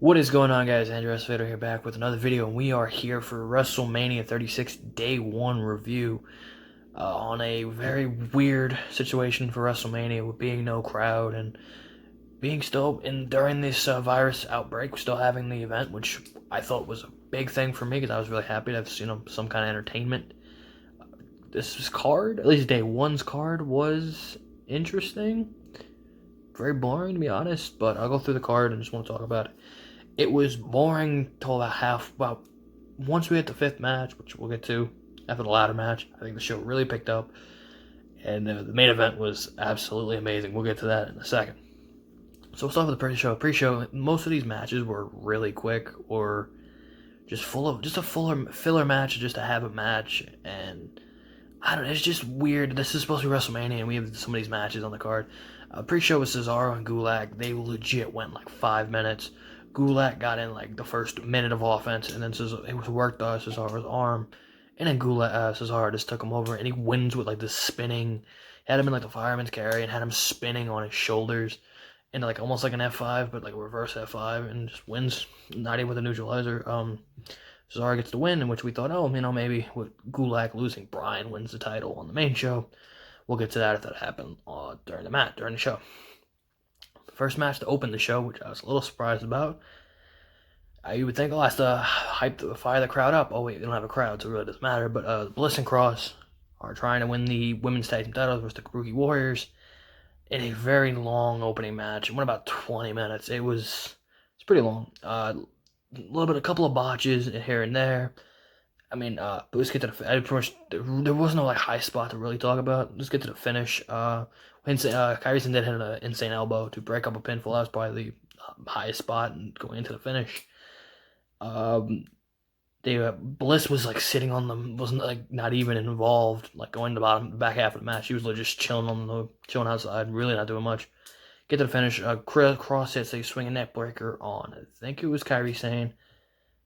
What is going on, guys? Andrew S. Vader here, back with another video, and we are here for WrestleMania 36 Day 1 review on a very weird situation for WrestleMania with being no crowd and being still in during this virus outbreak, still having the event, which I thought was a big thing for me because I was really happy to have some kind of entertainment. This card, at least Day 1's card, was interesting. Very boring, to be honest, but I'll go through the card and just want to talk about it. It was boring till about once we hit the fifth match, which we'll get to after the ladder match. I think the show really picked up, and the main event was absolutely amazing. We'll get to that in a second. So we'll start with the pre-show. Pre-show, most of these matches were really quick or just a filler match just to have a match, and I don't know, it's just weird. This is supposed to be WrestleMania, and we have some of these matches on the card. Pre-show with Cesaro and Gulak, they legit went like 5 minutes. Gulak got in like the first minute of offense, and then it was worked on Cesaro's arm, and then Cesaro just took him over, and he wins with like this spinning. Had him in like the fireman's carry, and had him spinning on his shoulders, and like almost like an F5, but like a reverse F5, and just wins, not even with a neutralizer. Cesaro gets the win, in which we thought, oh, maybe with Gulak losing, Bryan wins the title on the main show. We'll get to that if that happened during the show. First match to open the show, which I was a little surprised about. You would think, oh, that's to fire the crowd up. Oh, wait, we don't have a crowd, so it really doesn't matter. But Bliss and Cross are trying to win the women's tag team titles versus the Kabuki Warriors in a very long opening match. It went about 20 minutes. It's pretty long. A couple of botches here and there. But let's get to there was no like high spot to really talk about. Let's get to the finish. Kairi Sane did hit an insane elbow to break up a pinfall. That was probably the highest spot and going into the finish. Bliss was like sitting on them, wasn't like not even involved. Like going to the back half of the match, she was just chilling outside, really not doing much. Get to the finish. Cross hits a swinging neck breaker on, I think it was Kairi Sane.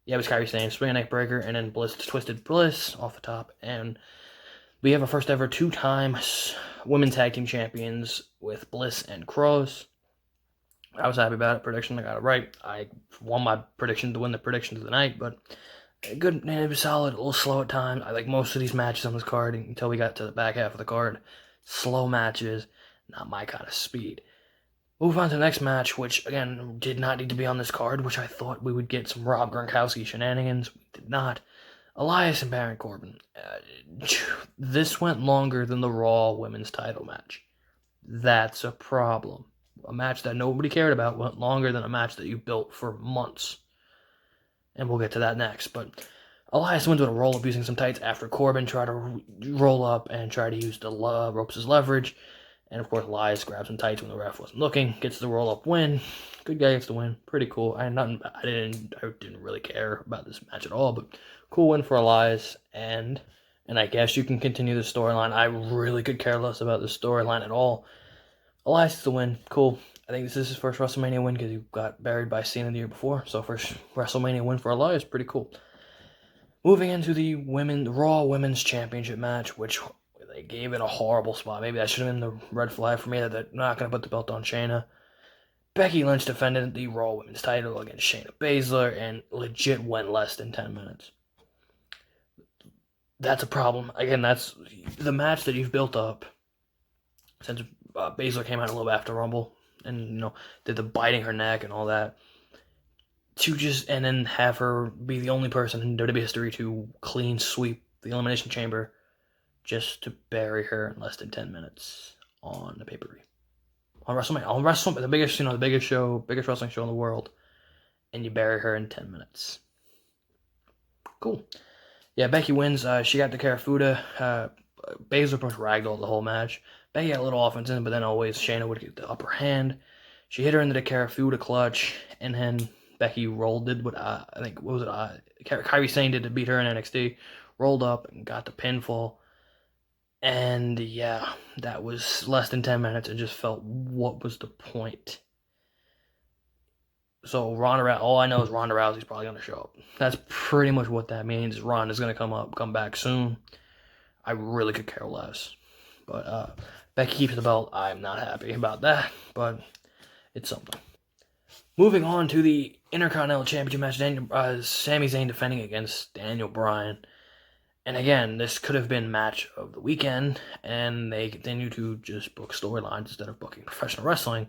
Yeah, it was Kairi Sane, swinging neck breaker, and then Bliss twisted Bliss off the top, and we have a first ever 2-time women's tag team champions with Bliss and Cross. I was happy about it. Prediction, I got it right. I won my prediction to win the predictions of the night, but good. Man, it was solid. A little slow at times. I like most of these matches on this card until we got to the back half of the card. Slow matches, not my kind of speed. Move on to the next match, which, again, did not need to be on this card, which I thought we would get some Rob Gronkowski shenanigans. We did not. Elias and Baron Corbin. This went longer than the Raw women's title match. That's a problem. A match that nobody cared about went longer than a match that you built for months. And we'll get to that next. But Elias went with a roll-up using some tights after Corbin tried to roll up and try to use the ropes as leverage. And, of course, Elias grabbed some tights when the ref wasn't looking. Gets the roll-up win. Good guy gets the win. Pretty cool. I didn't really care about this match at all, but cool win for Elias. And I guess you can continue the storyline. I really could care less about the storyline at all. Elias gets the win. Cool. I think this is his first WrestleMania win because he got buried by Cena the year before. So, first WrestleMania win for Elias. Pretty cool. Moving into the Raw Women's Championship match, which they gave it a horrible spot. Maybe that should have been the red flag for me that they're not going to put the belt on Shayna. Becky Lynch defended the Raw Women's title against Shayna Baszler and legit went less than 10 minutes. That's a problem. Again, that's the match that you've built up since Baszler came out a little bit after Rumble and, did the biting her neck and all that. And then have her be the only person in WWE history to clean sweep the Elimination Chamber just to bury her in less than 10 minutes on the pay-per-view. On WrestleMania, the biggest wrestling show in the world, and you bury her in 10 minutes. Cool. Yeah, Becky wins. She got the Karafuda. Baszler pretty much ragdolled the whole match. Becky got a little offense in, but then always Shayna would get the upper hand. She hit her into the Karafuda clutch, and then Becky Kairi Sane did to beat her in NXT. Rolled up and got the pinfall. And yeah, that was less than 10 minutes. It just felt, what was the point? So all I know is Ronda Rousey's probably going to show up. That's pretty much what that means. Ronda's going to come back soon. I really could care less. But Becky keeps the belt. I'm not happy about that, but it's something. Moving on to the Intercontinental Championship match, Sami Zayn defending against Daniel Bryan. And again, this could have been match of the weekend, and they continue to just book storylines instead of booking professional wrestling,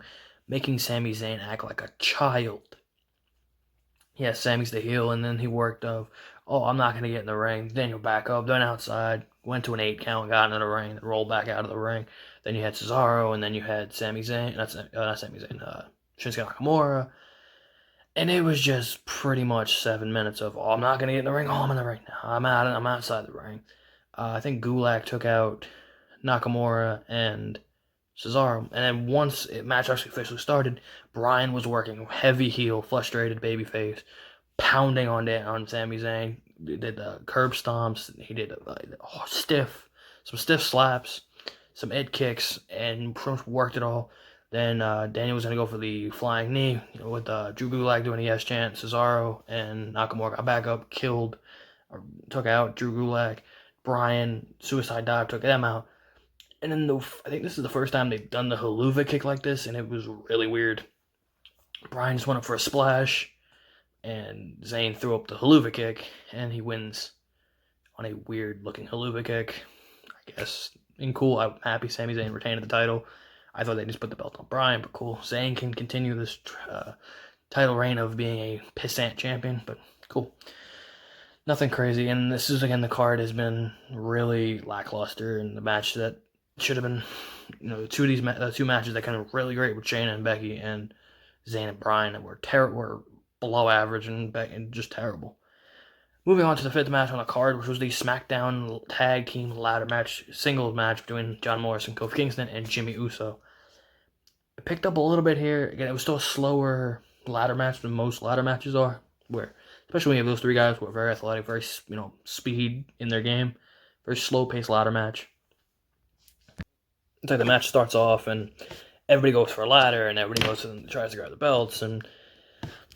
making Sami Zayn act like a child. Yeah, Sammy's the heel, and then he worked of, oh, I'm not going to get in the ring. Then you'll back up, then outside, went to an 8 count, got into the ring, then rolled back out of the ring. Then you had Cesaro, and then you had Sami Zayn, not Sami Zayn, Shinsuke Nakamura. And it was just pretty much 7 minutes of, oh, I'm not going to get in the ring. Oh, I'm in the ring now. I'm outside the ring. I think Gulak took out Nakamura and Cesaro. And then once the match actually officially started, Bryan was working heavy heel, frustrated babyface, pounding on Sami Zayn. He did the curb stomps. He did some stiff slaps, some head kicks, and pretty much worked it all. Then Daniel was going to go for the flying knee, with Drew Gulak doing a yes chant. Cesaro and Nakamura got back up, took out Drew Gulak. Bryan, suicide dive, took them out. And then I think this is the first time they've done the haluva kick like this, and it was really weird. Bryan just went up for a splash, and Zayn threw up the haluva kick, and he wins on a weird-looking haluva kick. I guess, and cool, I'm happy Sami Zayn retained the title. I thought they just put the belt on Bryan, but cool. Zayn can continue this title reign of being a pissant champion, but cool. Nothing crazy, and this is, again, the card has been really lackluster, and the match that should have been, two matches that kind of really great with Shayna and Becky, and Zayn and Bryan that were below average and just terrible. Moving on to the 5th match on the card, which was the SmackDown Tag Team Ladder Match, singles match between John Morrison, Kofi Kingston, and Jimmy Uso. It picked up a little bit here. Again, it was still a slower ladder match than most ladder matches are, where, especially when you have those 3 guys who are very athletic, very, speed in their game, very slow-paced ladder match. It's like the match starts off, and everybody goes for a ladder, and everybody tries to grab the belts, and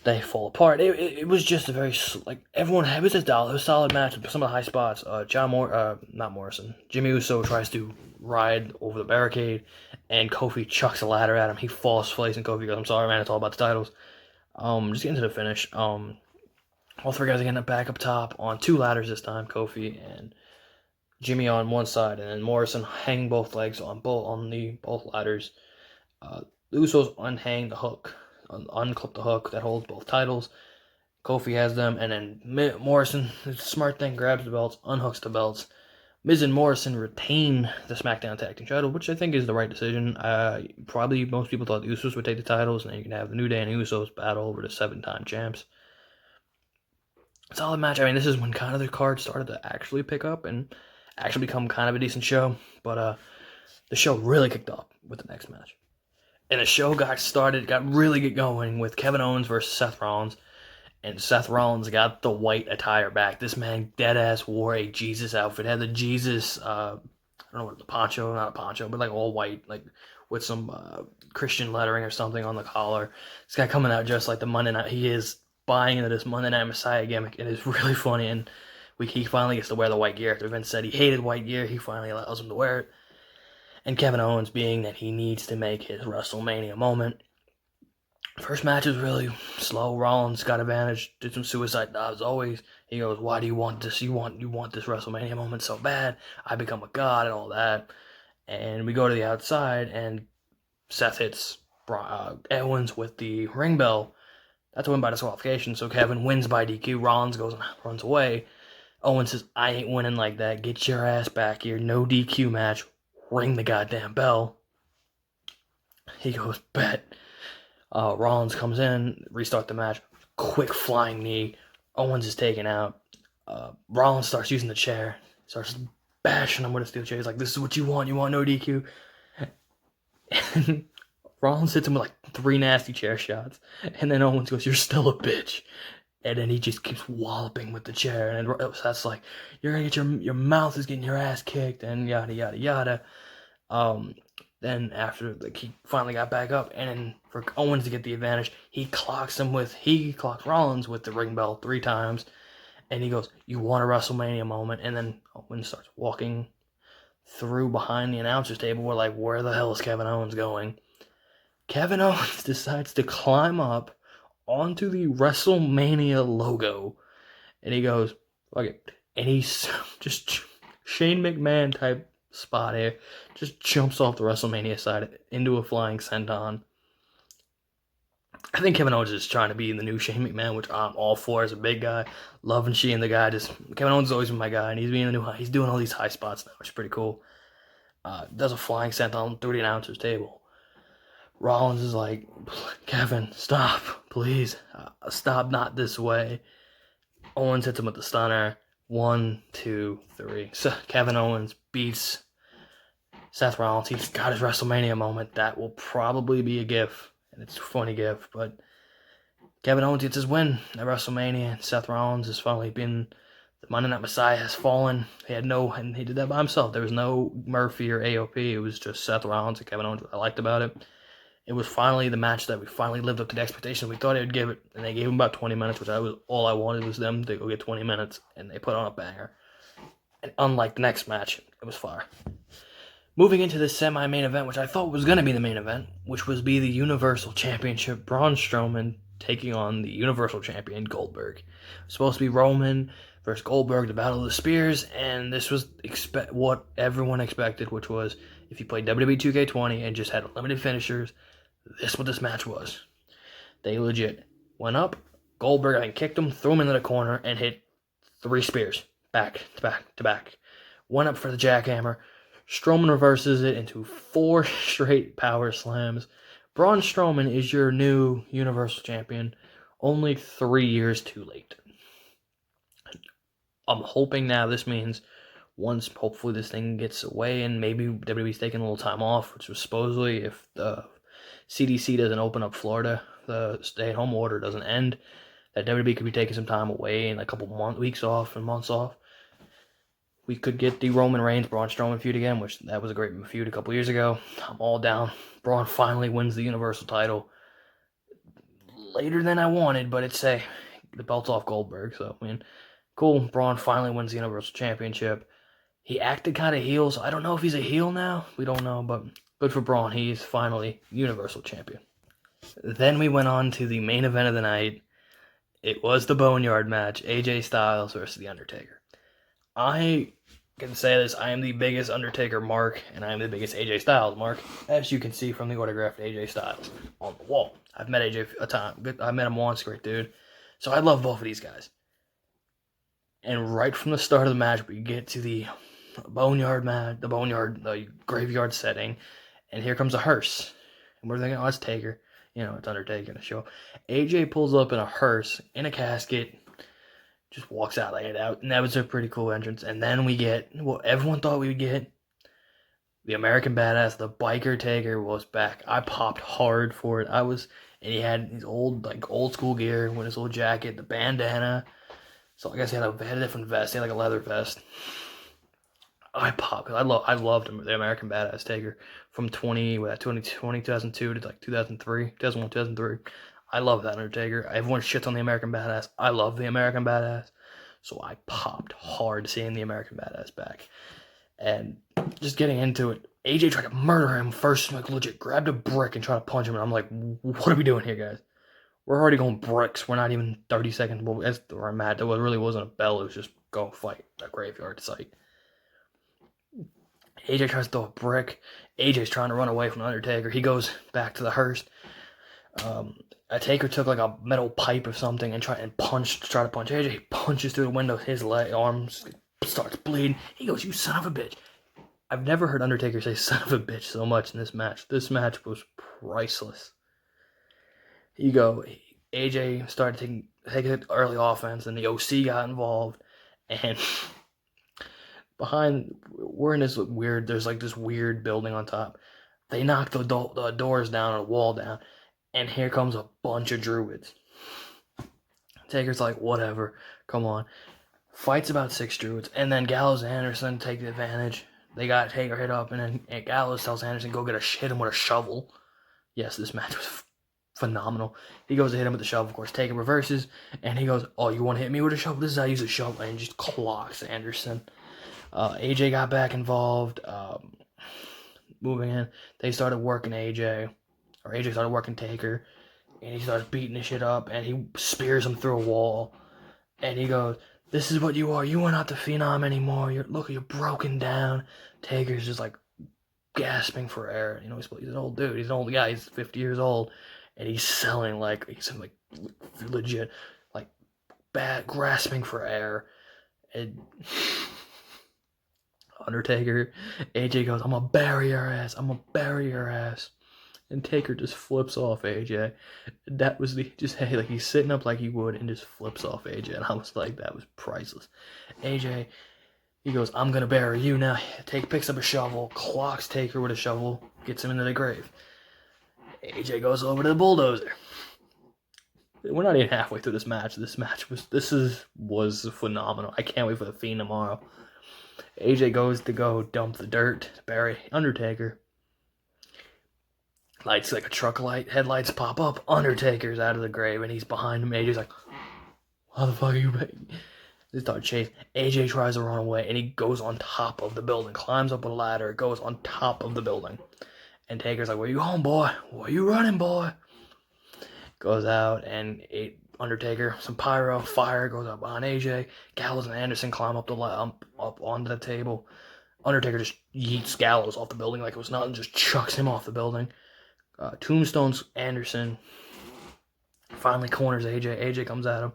they fall apart. It was just a very, it was a solid match with some of the high spots. Not Morrison. Jimmy Uso tries to ride over the barricade, and Kofi chucks a ladder at him. He falls face, and Kofi goes, I'm sorry, man, it's all about the titles. Just getting to the finish. All 3 guys are getting back up top on 2 ladders this time. Kofi and Jimmy on one side, and then Morrison hanging both legs on both ladders. The Usos unhang the hook. Unclip the hook that holds both titles. Kofi has them, and then Morrison, the smart thing, grabs the belts, unhooks the belts. Miz and Morrison retain the SmackDown Tag Team title, which I think is the right decision. Probably most people thought the Usos would take the titles, and then you can have the New Day and the Usos battle over the 7-time champs. Solid match. I mean, this is when kind of the card started to actually pick up and actually become kind of a decent show, but the show really kicked off with the next match. And the show got really get going with Kevin Owens versus Seth Rollins. And Seth Rollins got the white attire back. This man deadass wore a Jesus outfit. Had the Jesus, I don't know what, not a poncho, but like all white, like with some Christian lettering or something on the collar. This guy coming out just like the Monday Night. He is buying into this Monday Night Messiah gimmick. It is really funny. And he finally gets to wear the white gear. After Vince said he hated white gear, he finally allows him to wear it. And Kevin Owens, being that he needs to make his WrestleMania moment. First match is really slow. Rollins got advantage, did some suicide dives always. He goes, why do you want this? You want this WrestleMania moment so bad. I become a god and all that. And we go to the outside, and Seth hits Owens with the ring bell. That's a win by disqualification, so Kevin wins by DQ. Rollins goes and runs away. Owens says, I ain't winning like that. Get your ass back here. No DQ match. Ring the goddamn bell. He goes, bet. Rollins comes in, restart the match. Quick flying knee. Owens is taken out. Rollins starts using the chair. Starts bashing him with a steel chair. He's like, this is what you want. You want no DQ? And Rollins hits him with like 3 nasty chair shots. And then Owens goes, you're still a bitch. And then he just keeps walloping with the chair. And that's like, you're going to get your mouth is getting your ass kicked. And yada, yada, yada. Then after he finally got back up, and then for Owens to get the advantage, he clocks Rollins with the ring bell 3 times, and he goes, "You want a WrestleMania moment?" And then Owens starts walking through behind the announcers table. We're like, "Where the hell is Kevin Owens going?" Kevin Owens decides to climb up onto the WrestleMania logo. And he goes, fuck it. And he's just Shane McMahon type spot here. Just jumps off the WrestleMania side into a flying senton. I think Kevin Owens is trying to be the new Shane McMahon, which I'm all for as a big guy. Loving Shane the guy. Kevin Owens has always been my guy, and he's being the new high. He's doing all these high spots now, which is pretty cool. Does a flying senton through the announcer's table. Rollins is like, Kevin, stop, please. Stop, not this way. Owens hits him with the stunner. 1, 2, 3. So Kevin Owens beats Seth Rollins. He's got his WrestleMania moment. That will probably be a gif. And it's a funny gif. But Kevin Owens gets his win at WrestleMania. And Seth Rollins has finally been... The Monday Night Messiah has fallen. And he did that by himself. There was no Murphy or AOP. It was just Seth Rollins and Kevin Owens. What I liked about it. It was finally the match that we finally lived up to the expectations we thought they would give it. And they gave him about 20 minutes, which was all I wanted was them to go get 20 minutes. And they put on a banger. And unlike the next match, it was fire. Moving into the semi-main event, which I thought was going to be the main event, which was the Universal Championship. Braun Strowman taking on the Universal Champion, Goldberg. It was supposed to be Roman versus Goldberg, the Battle of the Spears. And this was what everyone expected, which was if you played WWE 2K20 and just had limited finishers, this is what this match was. They legit went up. Goldberg, I think, kicked him, threw him into the corner, and hit 3 spears. Back to back to back. Went up for the jackhammer. Strowman reverses it into 4 straight power slams. Braun Strowman is your new Universal Champion. Only 3 years too late. I'm hoping now this means once hopefully this thing gets away and maybe WWE's taking a little time off, which was supposedly if the CDC doesn't open up Florida, the stay-at-home order doesn't end, that WWE could be taking some time away and a couple weeks off and months off. We could get the Roman Reigns Braun Strowman feud again, which that was a great feud a couple years ago. I'm all down. Braun finally wins the Universal title. Later than I wanted, but it's the belt's off Goldberg, so I mean, cool. Braun finally wins the Universal Championship. He acted kind of heel, so I don't know if he's a heel now. We don't know, but good for Braun. He's finally Universal Champion. Then we went on to the main event of the night. It was the Boneyard match, AJ Styles versus The Undertaker. I can say this, I am the biggest Undertaker mark, and I am the biggest AJ Styles mark, as you can see from the autographed AJ Styles on the wall. I've met AJ a time. I met him once, great dude. So I love both of these guys. And right from the start of the match, we get to the the graveyard setting, and here comes a hearse. And we're thinking, oh, it's Taker. It's Undertaker in a show. AJ pulls up in a hearse, in a casket, just walks out, laid it out, and that was a pretty cool entrance. And then we get what everyone thought we would get. The American Badass, the biker Taker was back. I popped hard for it. And he had his old school gear with his little jacket, the bandana. So I guess he had a different vest. He had like a leather vest. I popped. I loved him, the American Badass Taker from 2002 to like 2003, 2001, 2003. I love that Undertaker. Everyone shits on the American Badass. I love the American Badass. So I popped hard seeing the American Badass back. And just getting into it, AJ tried to murder him first, like legit grabbed a brick and tried to punch him. And I'm like, what are we doing here, guys? We're already going bricks. We're not even 30 seconds. Well, that's where I'm at. There really wasn't a bell. It was just go fight that graveyard site. AJ tries to throw a brick. AJ's trying to run away from Undertaker. He goes back to the hearse. A Taker took like a metal pipe or something and tried to punch AJ. He punches through the window. His arms starts bleeding. He goes, "You son of a bitch." I've never heard Undertaker say son of a bitch so much in this match. This match was priceless. AJ started taking early offense, and the OC got involved, and we're in this weird, there's like this weird building on top. They knock the doors down and the wall down, and here comes a bunch of druids. Taker's like, whatever, come on. Fights about 6 druids, and then Gallows and Anderson take the advantage. They got Taker hit up, and then Gallows tells Anderson, go hit him with a shovel. Yes, this match was phenomenal. He goes to hit him with the shovel, of course. Taker reverses, and he goes, oh, you want to hit me with a shovel? This is how I use a shovel, and just clocks Anderson. AJ got back involved. Moving in, they started working AJ started working Taker. and he starts beating the shit up, and he spears him through a wall, and he goes, "This is what you are. You are not the Phenom anymore. You're broken down." Taker's just like gasping for air. You know, he's an old dude. He's an old guy. He's 50 years old, and he's selling like legit, like bad, grasping for air. And Undertaker, AJ goes, "I'm gonna bury your ass. I'm gonna bury your ass." And Taker just flips off AJ. That was like he's sitting up like he would and just flips off AJ. And I was like, that was priceless. AJ, he goes, "I'm gonna bury you now." Taker picks up a shovel, clocks Taker with a shovel, gets him into the grave. AJ goes over to the bulldozer. We're not even halfway through this match. This was phenomenal. I can't wait for the Fiend tomorrow. AJ goes to go dump the dirt to bury Undertaker. Lights like a truck light, headlights pop up, Undertaker's out of the grave, and he's behind him. AJ's like, "How the fuck are you?" They start chasing. AJ tries to run away, and he goes on top of the building, climbs up a ladder, goes on top of the building. And Taker's like, "Where you going, boy? Where you running, boy?" Goes out, and Undertaker, some pyro, fire goes up behind AJ. Gallows and Anderson climb up onto the table. Undertaker just yeets Gallows off the building like it was nothing, just chucks him off the building. Tombstones Anderson finally corners AJ. AJ comes at him,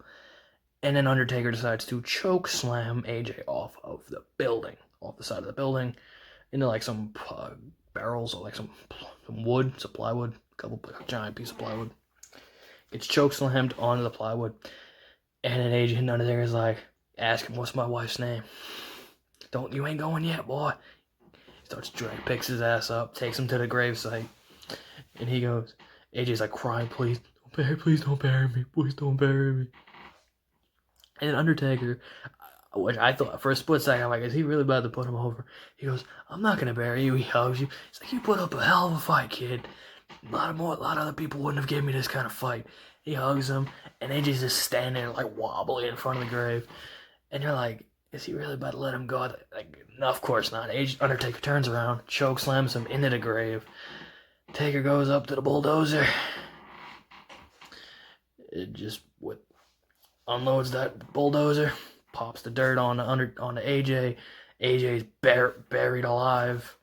and then Undertaker decides to choke slam AJ off of the building, off the side of the building, into like some barrels or like some wood, some plywood, a giant piece of plywood. Gets choke slammed onto the plywood, and then AJ and Undertaker's like, ask him, "What's my wife's name?" You ain't going yet, boy." He starts picks his ass up, takes him to the gravesite. And he goes, AJ's like crying, "Please don't bury me. Please don't bury me." And then Undertaker, which I thought for a split second, I'm like, is he really about to put him over? He goes, "I'm not going to bury you." He hugs you. He's like, "You put up a hell of a fight, kid. A lot of other people wouldn't have given me this kind of fight." He hugs him, and AJ's just standing there like wobbly in front of the grave. And you're like, is he really about to let him go? Like, no, of course not. Undertaker turns around, choke slams him into the grave. Taker goes up to the bulldozer. It just unloads that bulldozer, pops the dirt onto AJ. AJ's buried alive.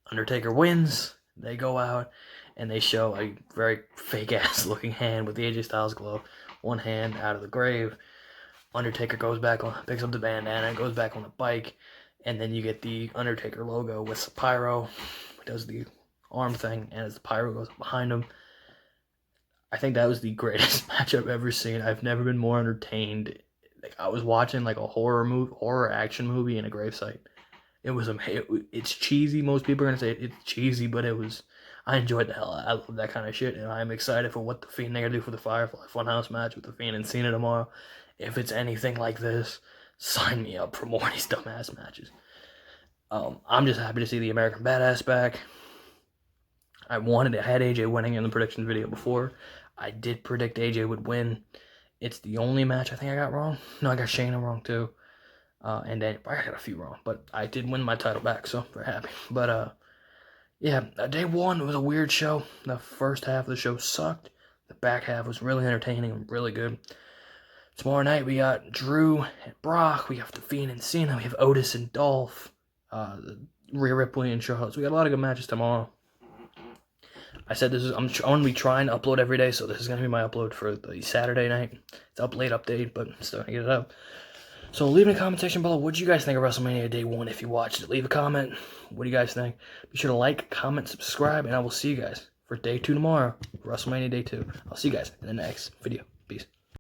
Undertaker wins. They go out and they show a very fake ass looking hand with the AJ Styles glove, one hand out of the grave. Undertaker picks up the bandana, goes back on the bike, and then you get the Undertaker logo with the pyro. Does the arm thing, and as the pyro goes behind him. I think that was the greatest match I've ever seen. I've never been more entertained. Like, I was watching like a horror action movie in a gravesite. It was amazing. It's cheesy. Most people are gonna say it's cheesy, but I enjoyed the hell. I love that kind of shit, and I'm excited for what the Fiend they're gonna do for the Firefly Funhouse match with the Fiend and Cena tomorrow. If it's anything like this, sign me up for more of these dumbass matches. I'm just happy to see the American Badass back. I had AJ winning in the prediction video before. I did predict AJ would win. It's the only match I think I got wrong. No, I got Shayna wrong too. And then I got a few wrong, but I did win my title back, so very happy. But yeah, day one was a weird show. The first half of the show sucked. The back half was really entertaining and really good. Tomorrow night we got Drew and Brock. We have the Fiend and Cena. We have Otis and Dolph. Rhea Ripley and Charlotte. So we got a lot of good matches tomorrow. I said I'm going to be trying to upload every day, so this is going to be my upload for the Saturday night. It's up late update, but I'm still going to get it up. So leave in the comment section below, what do you guys think of WrestleMania Day 1 if you watched it? Leave a comment. What do you guys think? Be sure to like, comment, subscribe, and I will see you guys for Day 2 tomorrow, WrestleMania Day 2. I'll see you guys in the next video.